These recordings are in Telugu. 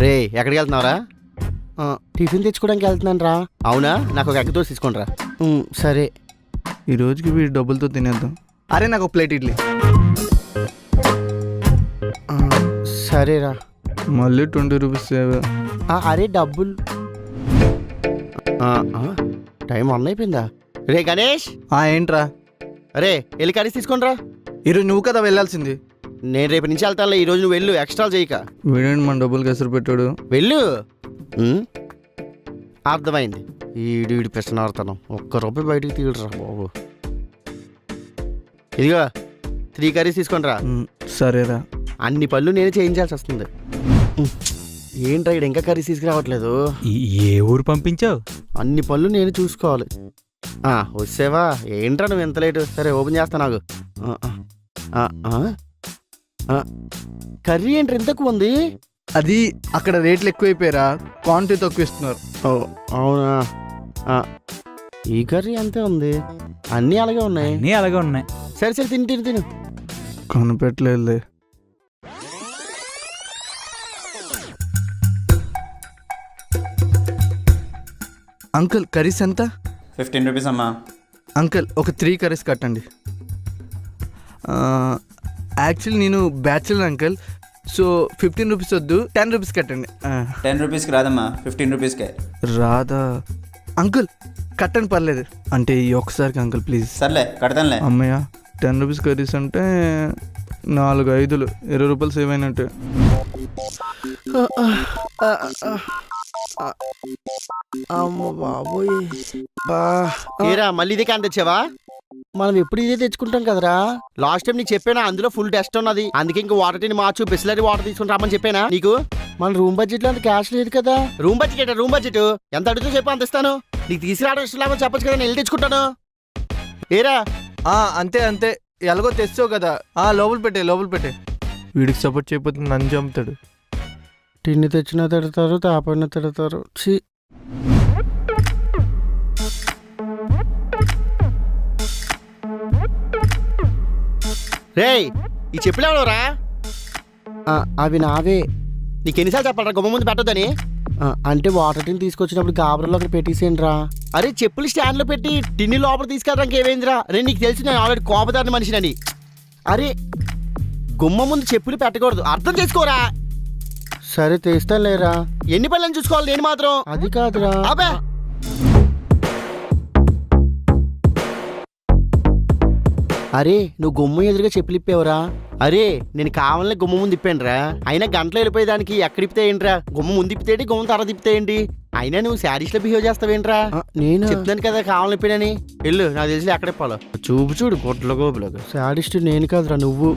రే ఎక్కడికి వెళ్తున్నావురా? టిఫిన్ తెచ్చుకోవడానికి వెళ్తున్నాను రా. అవునా, నాకు ఒక ఎగ్ దోశ తీసుకోండి రా. సరే. ఈ రోజుకి వీడి డబ్బులతో తినేద్దాం. అరే నాకు ఒక ప్లేట్ ఇడ్లీ. సరేరా. మళ్ళీ 20 రూపీస్ సేవ్. అరే డబ్బులు. టైం 1 అయిపోయిందా? రే గణేష్. ఏంట్రా? అరే వెళ్ళి కర్రీస్ తీసుకోండి రా. ఈరోజు నువ్వు కదా వెళ్ళాల్సింది. నేను రేపు నుంచి వెళ్తానులే, ఈరోజు నువ్వు వెళ్ళు, ఎక్స్ట్రా చేయక. వీడేంటి మన డబ్బులకి ఎసరు పెట్టాడు. వెళ్ళు. అర్థమైంది. ఈడు ప్రశ్నార్థనం. ₹1 బయటికి తీయడురా బాబు. ఇదిగో 3 కర్రీస్ తీసుకోండి రా. సరేరా. అన్ని పళ్ళు నేనే చేయించాల్సి వస్తుంది. ఏంట్రా ఇక్కడ ఇంకా కర్రీస్ తీసుకురావట్లేదు? ఏ ఊరు పంపించావు? అన్ని పళ్ళు నేను చూసుకోవాలి. వచ్చేవా? ఏంట్రా నువ్వు ఎంత లేటు? సరే ఓపెన్ చేస్తా. నాకు కర్రీ ఏంటి ఎంత ఎక్కువ ఉంది? అది అక్కడ రేట్లు ఎక్కువైపోయారా, క్వాంటిటీ తక్కువ ఇస్తున్నారు. అవునా? ఈ కర్రీ అంతే ఉంది, అన్నీ అలాగే ఉన్నాయి. అన్నీ అలాగే ఉన్నాయి. సరే సరే తిని తిని తిను. కనిపెట్టలేదు. అంకుల్ కర్రీస్ ఎంత? 15 రూపీస్ అమ్మా. అంకుల్ ఒక 3 కర్రీస్ కట్టండి. యాక్చువల్లీ నేను బ్యాచులర్ అంకుల్, సో 15 రూపీస్ వద్దు, 10 రూపీస్ కట్టండి. 10 రూపీస్కి రాదమ్మా, 15 రూపీస్కే. రాదా? అంకుల్ కట్టండి పర్లేదు. అంటే ఈ ఒక్కసారికి అంకుల్ ప్లీజ్. సర్లే కడతానులే. అమ్మయ్య 10 రూపీస్ కర్రీస్ అంటే 4 5లు 20 రూపాయలు సేవ్ అయినట్టే. అమ్మ బాబోయ్. ఏరా మళ్ళీ ఇదే క్యాన్ తెచ్చావా? మనం ఎప్పుడు ఇదే తెచ్చుకుంటాం కదరా. లాస్ట్ టైం నీకు చెప్పానా అందులో ఫుల్ టెస్ట్ ఉన్నది, అందుకే ఇంక వాటర్ టీని మార్చు, బిస్లరీ వాటర్ తీసుకుని రమ్మని చెప్పానా నీకు? మన రూమ్ బడ్జెట్ లో అంత క్యాష్ లేదు కదా. రూమ్ బడ్జెట్ రూమ్ బడ్జెట్ ఎంత అడుగుతూ చెప్పు అంత ఇస్తాను. నీకు తీసుకురావడం ఇష్టం లేకపోతే చెప్పచ్చు కదా, నేను వెళ్ళి తెచ్చుకుంటాను. ఏరా? అంతే అంతే, ఎలాగో తెచ్చావు కదా. లోపల పెట్టే. వీడికి సపోర్ట్ చేయకపోతే నన్ను చంపుతాడు. టిన్ని తెచ్చినా తిడతారు, తాపడిన తిడతారు. ఛీ. రేయ్ ఈ చెప్పులు ఎవడోరా? అవి నావే. నీకెన్నిసార్లు చెప్పాలరా గుమ్మ ముందు పెట్టొద్దని? అంటే వాటర్ టిన్ తీసుకొచ్చినప్పుడు గాబరంలో అక్కడ పెట్టేసేయండి రా. అరే చెప్పులు స్టాండ్ లో పెట్టి టిన్ని లోపల తీసుకెళ్ళడానికి ఏమైందిరా? అరే నీకు తెలిసి నేను ఆల్రెడీ కోపదారిన మనిషినని. అరే గుమ్మ ముందు చెప్పులు పెట్టకూడదు, అర్థం చేసుకోరా. సరే తెస్తాను లేరా. ఎన్ని పళ్ళని చూసుకోవాలి నేను మాత్రం? అది కాదురా. అబ్బా అరే నువ్వు గుమ్మ ఎదురుగా చెప్పులు ఇప్పేవరా? అరే నేను కావాలని గుమ్మ ముందు ఇప్పాను రా. అయినా గంటలో వెళ్ళిపోయేదానికి ఎక్కడ ఇప్పితే ఏంట్రా? గుమ్మ ముందు ఇప్పితేంటి, గుమ్మ తర్వాత ఇప్పితే ఏంటి? అయినా నువ్వు శారీస్ లో బిహేవ్ చేస్తావేంట్రా? నేను చెప్తాను కదా కావాలని ఇప్పానని. వెళ్ళు, నాకు తెలిసి ఎక్కడ ఇప్పాలో చూపు చూడు. గుడ్ల గోపులకు శారీస్ట్ నేను కాదురా నువ్వు.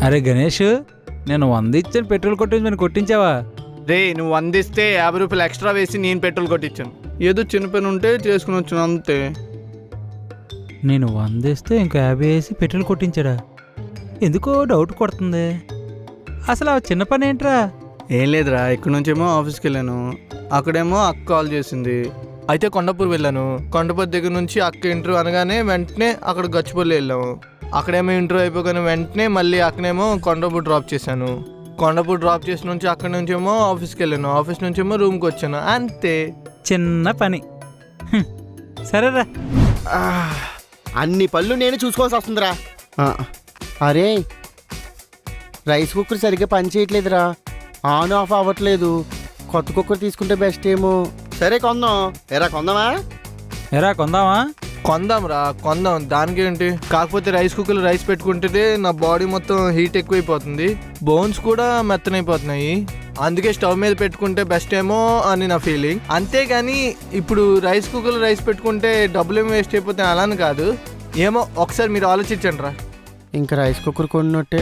అరే గణేష్, నేను 100 ఇచ్చాను, పెట్రోల్ కొట్టించి కొట్టించావా? రే నువ్వు 100 ఇస్తే 50 రూపాయలు ఎక్స్ట్రా వేసి నేను పెట్రోల్ కొట్టించాను. ఏదో చిన్న పని ఉంటే చేసుకుని వచ్చాను అంతే. నేను 100 ఇస్తే ఇంకా 50 వేసి పెట్రోల్ కొట్టించాడా? ఎందుకో డౌట్ కొడుతుంది. అసలు ఆ చిన్న పని ఏంట్రా? ఏం లేదురా, ఇక్కడ నుంచేమో ఆఫీస్కి వెళ్ళాను, అక్కడేమో అక్క కాల్ చేసింది. అయితే కొండపూర్ వెళ్ళాను. కొండపూర్ దగ్గర నుంచి అక్క ఇంటర్వ్యూ అనగానే వెంటనే అక్కడ గచ్చిపల్లి వెళ్ళాము. అక్కడేమో ఇంటర్వ్యూ అయిపోగానే వెంటనే మళ్ళీ అక్కడేమో కొండపూర్ డ్రాప్ చేశాను. కొండపూర్ డ్రాప్ చేసిన నుంచి అక్కడ నుంచేమో ఆఫీస్కి వెళ్ళాను. ఆఫీస్ నుంచేమో రూమ్కి వచ్చాను అంతే. చిన్న పని. సరేరా. అన్ని పళ్ళు నేను చూసుకోవాల్సి వస్తుందిరా. అరే రైస్ కుక్కర్ సరిగ్గా పని చేయట్లేదురా, ఆన్ ఆఫ్ అవ్వట్లేదు. కొత్త కుక్కర్ తీసుకుంటే బెస్ట్ ఏమో. సరే కొందాం. కొందామా? కొందాం దానికి ఏంటి. కాకపోతే రైస్ కుక్కర్లో రైస్ పెట్టుకుంటే నా బాడీ మొత్తం హీట్ ఎక్కువైపోతుంది, బోన్స్ కూడా మెత్తనైపోతున్నాయి. అందుకే స్టవ్ మీద పెట్టుకుంటే బెస్ట్ ఏమో అని నా ఫీలింగ్. అంతేగాని ఇప్పుడు రైస్ కుక్కర్లో రైస్ పెట్టుకుంటే డబ్బులు ఏమి వేస్ట్ అయిపోతాయి అలాని కాదు. ఏమో ఒకసారి మీరు ఆలోచించండి రా. ఇంకా రైస్ కుక్కర్ కొన్నట్టే.